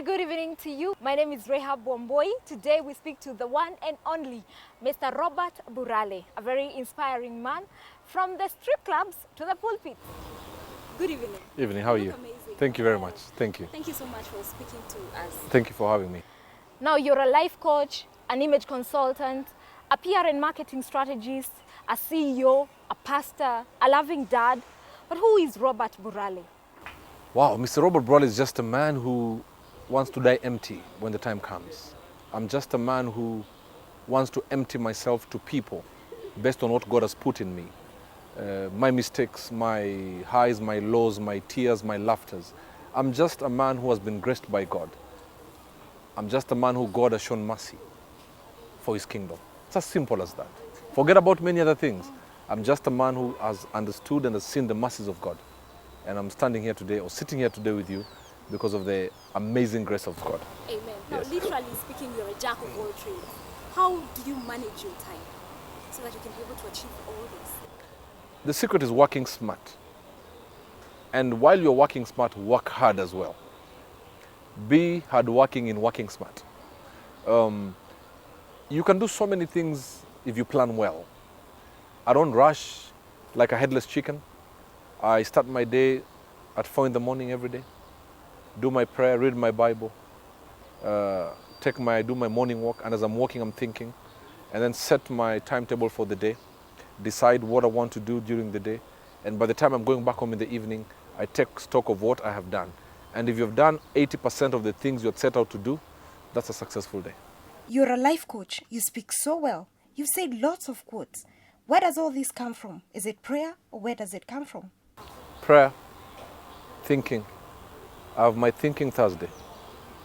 very good evening to you. My name is Rehab Bomboi. Today we speak to the one and only Mr. Robert Burale, a very inspiring man from the strip clubs to the pulpit. Good evening. Evening, how are you? Amazing. Thank you very much. Thank you. Thank you so much for speaking to us. Thank you for having me. Now you're a life coach, an image consultant, a PR and marketing strategist, a CEO, a pastor, a loving dad. But who is Robert Burale? Wow, Mr. Robert Burale is just a man who wants to die empty when the time comes. I'm just a man who wants to empty myself to people based on what God has put in me. My mistakes, my highs, my lows, my tears, my laughters. I'm just a man who has been graced by God. I'm just a man who God has shown mercy for his kingdom. It's as simple as that. Forget about many other things. I'm just a man who has understood and has seen the mercies of God. And I'm standing here today, or sitting here today with you, because of the amazing grace of God. Amen. Yes. Now, literally speaking, you're a jack of all trades. How do you manage your time so that you can be able to achieve all this? The secret is working smart. And while you're working smart, work hard as well. Be hardworking in working smart. You can do so many things if you plan well. I don't rush like a headless chicken. I start my day at 4 in the morning every day. Do my prayer, read my Bible, do my morning walk, and as I'm walking, I'm thinking, and then set my timetable for the day, decide what I want to do during the day, and by the time I'm going back home in the evening, I take stock of what I have done. And if you've done 80% of the things you had set out to do, that's a successful day. You're a life coach. You speak so well. You've said lots of quotes. Where does all this come from? Is it prayer, or where does it come from? Prayer, thinking. I have my Thinking Thursday.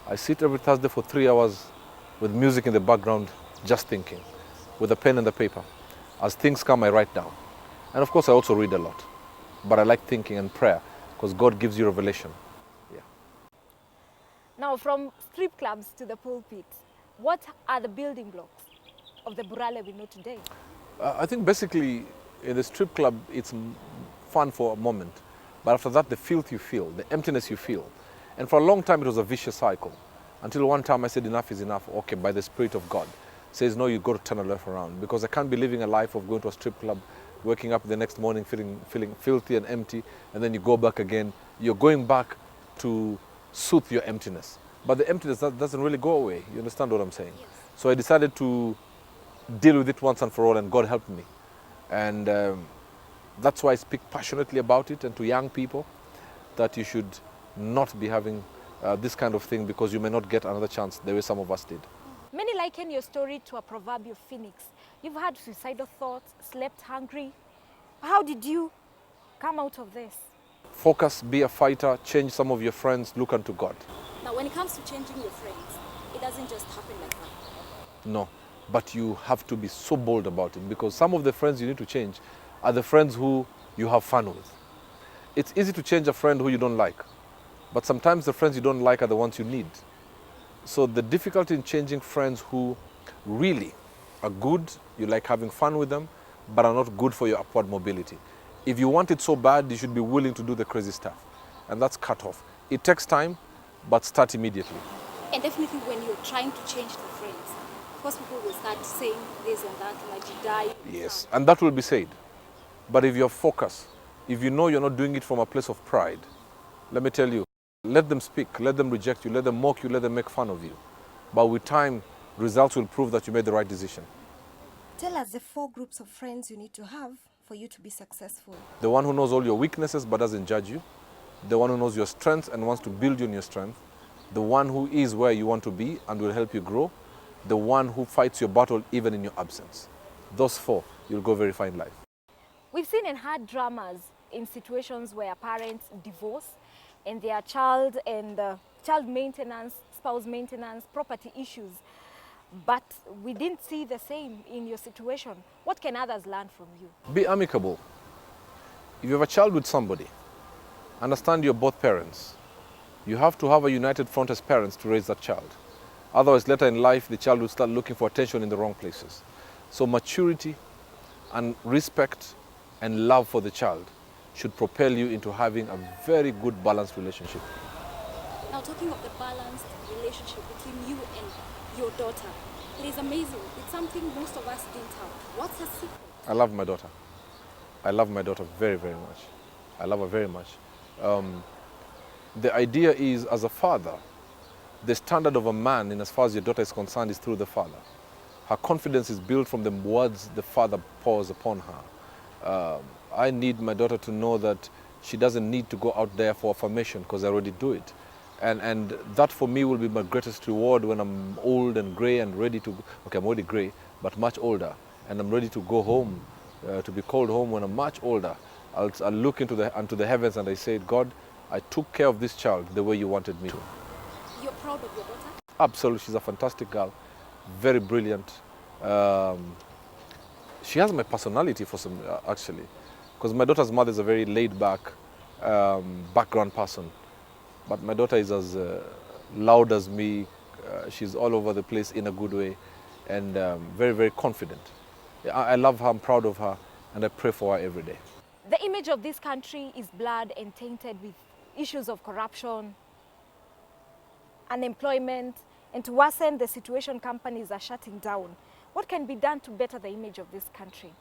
I sit every Thursday for 3 hours with music in the background, just thinking, with a pen and a paper. As things come, I write down. And of course, I also read a lot. But I like thinking and prayer because God gives you revelation. Yeah. Now, from strip clubs to the pulpit, what are the building blocks of the Burale we know today? I think basically in the strip club, it's fun for a moment. But after that, the filth you feel, the emptiness you feel. And for a long time, it was a vicious cycle. Until one time I said, enough is enough. Okay, by the Spirit of God. Says, no, you've got to turn a life around. Because I can't be living a life of going to a strip club, waking up the next morning feeling filthy and empty, and then you go back again. You're going back to soothe your emptiness. But the emptiness doesn't really go away. You understand what I'm saying? Yes. So I decided to deal with it once and for all, and God helped me. And that's why I speak passionately about it, and to young people, that you should not be having this kind of thing, because you may not get another chance the way some of us did. Many liken your story to a proverbial phoenix. You've had suicidal thoughts, slept hungry. How did you come out of this? Focus, be a fighter, change some of your friends, look unto God. Now, when it comes to changing your friends, it doesn't just happen like that. No, but you have to be so bold about it, because some of the friends you need to change are the friends who you have fun with. It's easy to change a friend who you don't like, but sometimes the friends you don't like are the ones you need. So the difficulty in changing friends who really are good, you like having fun with them, but are not good for your upward mobility. If you want it so bad, you should be willing to do the crazy stuff, and that's cut off. It takes time, but start immediately. And definitely when you're trying to change the friends, of course people will start saying this and that, like you die. Yes, and that will be said. But if you're focused, if you know you're not doing it from a place of pride, let me tell you, let them speak, let them reject you, let them mock you, let them make fun of you. But with time, results will prove that you made the right decision. Tell us the 4 groups of friends you need to have for you to be successful. The one who knows all your weaknesses but doesn't judge you. The one who knows your strengths and wants to build you in your strength. The one who is where you want to be and will help you grow. The one who fights your battle even in your absence. Those 4, you'll go very far in life. We've seen and had dramas in situations where parents divorce and their child and child maintenance, spouse maintenance, property issues. But we didn't see the same in your situation. What can others learn from you? Be amicable. If you have a child with somebody, understand you're both parents. You have to have a united front as parents to raise that child. Otherwise, later in life, the child will start looking for attention in the wrong places. So maturity and respect and love for the child should propel you into having a very good balanced relationship. Now, talking of the balanced relationship between you and your daughter, it is amazing. It's something most of us don't have. What's her secret? I love my daughter. I love my daughter very, very much. I love her very much. The idea is, as a father, the standard of a man, in as far as your daughter is concerned, is through the father. Her confidence is built from the words the father pours upon her. I need my daughter to know that she doesn't need to go out there for affirmation, because I already do it. And that for me will be my greatest reward when I'm old and gray and ready to, okay, I'm already gray, but much older, and I'm ready to go home, to be called home when I'm much older. I'll look into the heavens and I say, God, I took care of this child the way you wanted me to. You're proud of your daughter? Absolutely, she's a fantastic girl, very brilliant. She has my personality for some, actually, because my daughter's mother is a very laid-back background person, but my daughter is as loud as me. She's all over the place in a good way, and very, very confident. I love her, I'm proud of her, and I pray for her every day. The image of this country is blurred and tainted with issues of corruption, unemployment, and to worsen the situation, companies are shutting down. What can be done to better the image of this country?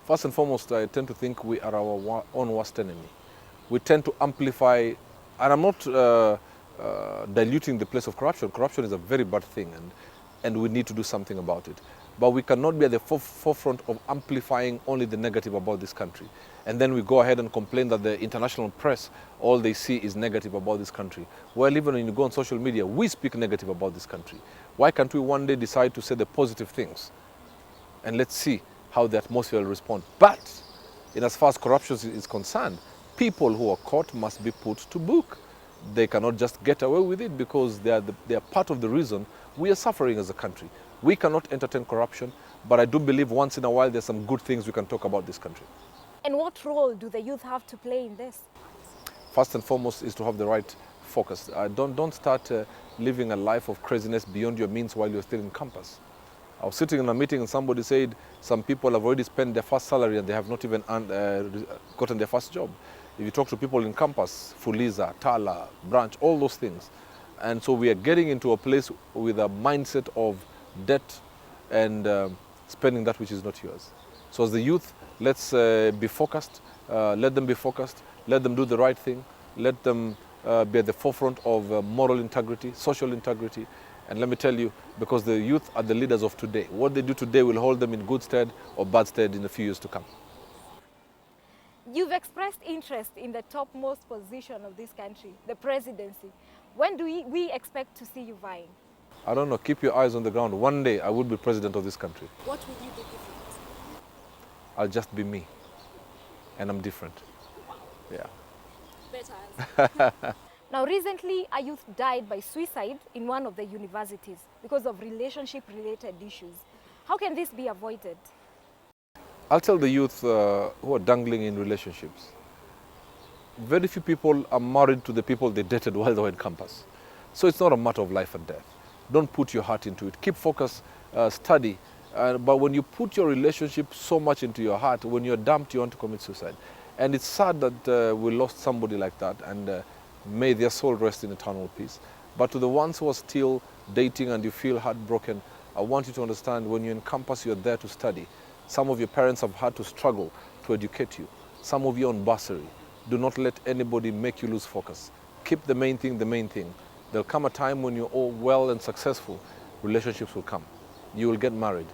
First and foremost, I tend to think we are our own worst enemy. We tend to amplify, and I'm not diluting the place of corruption. Corruption is a very bad thing, and we need to do something about it. But we cannot be at the forefront of amplifying only the negative about this country. And then we go ahead and complain that the international press, all they see is negative about this country. Well, even when you go on social media, we speak negative about this country. Why can't we one day decide to say the positive things? And let's see how the atmosphere will respond. But in as far as corruption is concerned, people who are caught must be put to book. They cannot just get away with it, because they are part of the reason we are suffering as a country. We cannot entertain corruption, but I do believe once in a while there's some good things we can talk about this country. And what role do the youth have to play in this? First and foremost is to have the right focus. Don't start living a life of craziness beyond your means while you're still in campus. I was sitting in a meeting and somebody said some people have already spent their first salary and they have not even gotten their first job. If you talk to people in campus, Fuliza, Tala, Branch, all those things. And so we are getting into a place with a mindset of debt and spending that which is not yours. So as the youth, let's be focused, let them be focused, let them do the right thing, let them be at the forefront of moral integrity, social integrity. And let me tell you, because the youth are the leaders of today, what they do today will hold them in good stead or bad stead in a few years to come. You've expressed interest in the topmost position of this country, the presidency. When do we expect to see you vying? I don't know, keep your eyes on the ground. One day I will be president of this country. What will you do different? I'll just be me. And I'm different. Yeah. Better answer. Now, recently, a youth died by suicide in one of the universities because of relationship-related issues. How can this be avoided? I'll tell the youth who are dangling in relationships. Very few people are married to the people they dated while they were in campus. So it's not a matter of life and death. Don't put your heart into it. Keep focus, study. But when you put your relationship so much into your heart, when you're dumped, you want to commit suicide. And it's sad that we lost somebody like that, and may their soul rest in eternal peace. But to the ones who are still dating and you feel heartbroken, I want you to understand, when you're in campus, you're there to study. Some of your parents have had to struggle to educate you. Some of you are on bursary. Do not let anybody make you lose focus. Keep the main thing the main thing. There'll come a time when you're all well and successful, relationships will come. You will get married,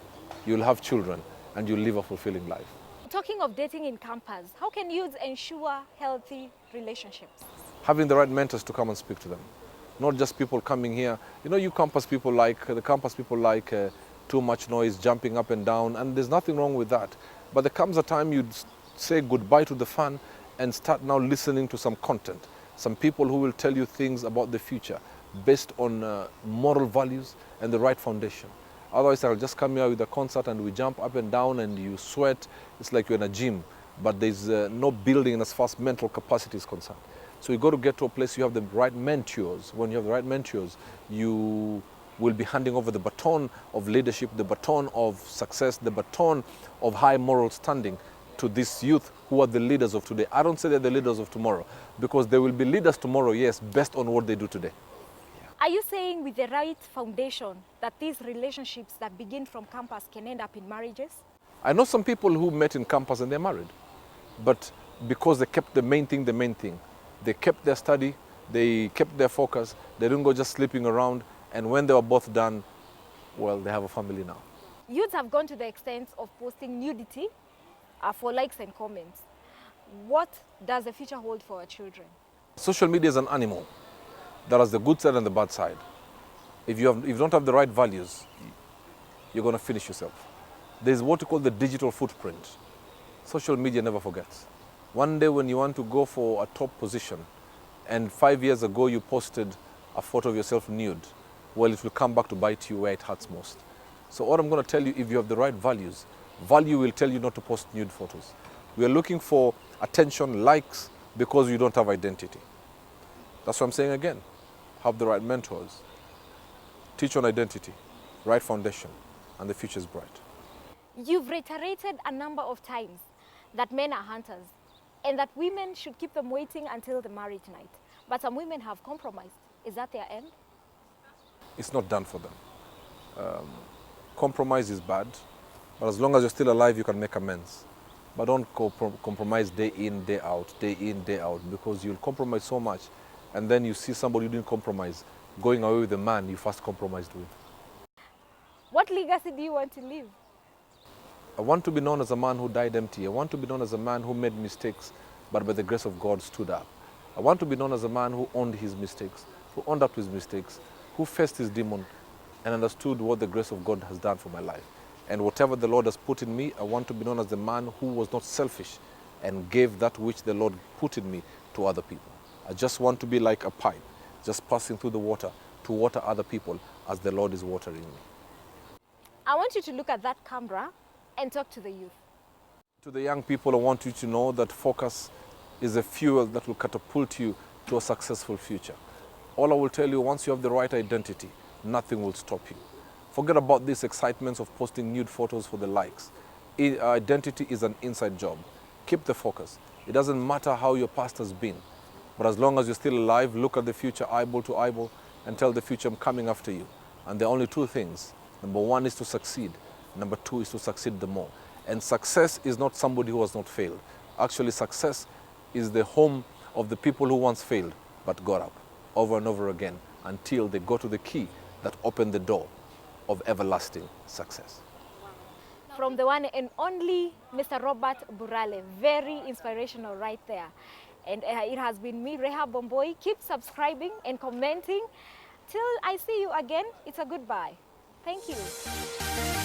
you'll have children, and you'll live a fulfilling life. Talking of dating in campus, how can youth ensure healthy relationships? Having the right mentors to come and speak to them. Not just people coming here. You know, the campus people like too much noise, jumping up and down, and there's nothing wrong with that. But there comes a time you say goodbye to the fun and start now listening to some content. Some people who will tell you things about the future based on moral values and the right foundation. Otherwise, I'll just come here with a concert and we jump up and down and you sweat. It's like you're in a gym, but there's no building as far as mental capacity is concerned. So you got to get to a place you have the right mentors. When you have the right mentors, you will be handing over the baton of leadership, the baton of success, the baton of high moral standing to this youth who are the leaders of today. I don't say they're the leaders of tomorrow, because they will be leaders tomorrow, yes, based on what they do today. Are you saying with the right foundation that these relationships that begin from campus can end up in marriages? I know some people who met in campus and they're married, but because they kept the main thing, they kept their study, they kept their focus, they didn't go just sleeping around, and when they were both done, well, they have a family now. Youths have gone to the extent of posting nudity for likes and comments. What does the future hold for our children? Social media is an animal that has the good side and the bad side. If you don't have the right values, you're going to finish yourself. There's what we call the digital footprint. Social media never forgets. One day when you want to go for a top position, and 5 years ago you posted a photo of yourself nude, well, it will come back to bite you where it hurts most. So what I'm going to tell you, if you have the right values, value will tell you not to post nude photos. We are looking for attention, likes, because you don't have identity. That's what I'm saying again. Have the right mentors. Teach on identity, right foundation, and the future is bright. You've reiterated a number of times that men are hunters and that women should keep them waiting until the marriage night. But some women have compromised. Is that their end? It's not done for them. Compromise is bad, but as long as you're still alive, you can make amends. But don't compromise day in, day out, because you'll compromise so much, and then you see somebody you didn't compromise going away with the man you first compromised with. What legacy do you want to leave? I want to be known as a man who died empty. I want to be known as a man who made mistakes, but by the grace of God stood up. I want to be known as a man who owned his mistakes, who owned up to his mistakes, who faced his demon and understood what the grace of God has done for my life. And whatever the Lord has put in me, I want to be known as the man who was not selfish and gave that which the Lord put in me to other people. I just want to be like a pipe, just passing through the water to water other people as the Lord is watering me. I want you to look at that camera and talk to the youth. To the young people, I want you to know that focus is a fuel that will catapult you to a successful future. All I will tell you, once you have the right identity, nothing will stop you. Forget about these excitements of posting nude photos for the likes. Identity is an inside job. Keep the focus. It doesn't matter how your past has been, but as long as you're still alive, look at the future eyeball to eyeball and tell the future, I'm coming after you. And there are only two things. Number one is to succeed. Number two is to succeed the more. And success is not somebody who has not failed. Actually, success is the home of the people who once failed but got up over and over again until they got to the key that opened the door of everlasting success. From the one and only Mr. Robert Burale, very inspirational right there. And it has been me, Reha Bomboy. Keep subscribing and commenting. Till I see you again, it's a goodbye. Thank you.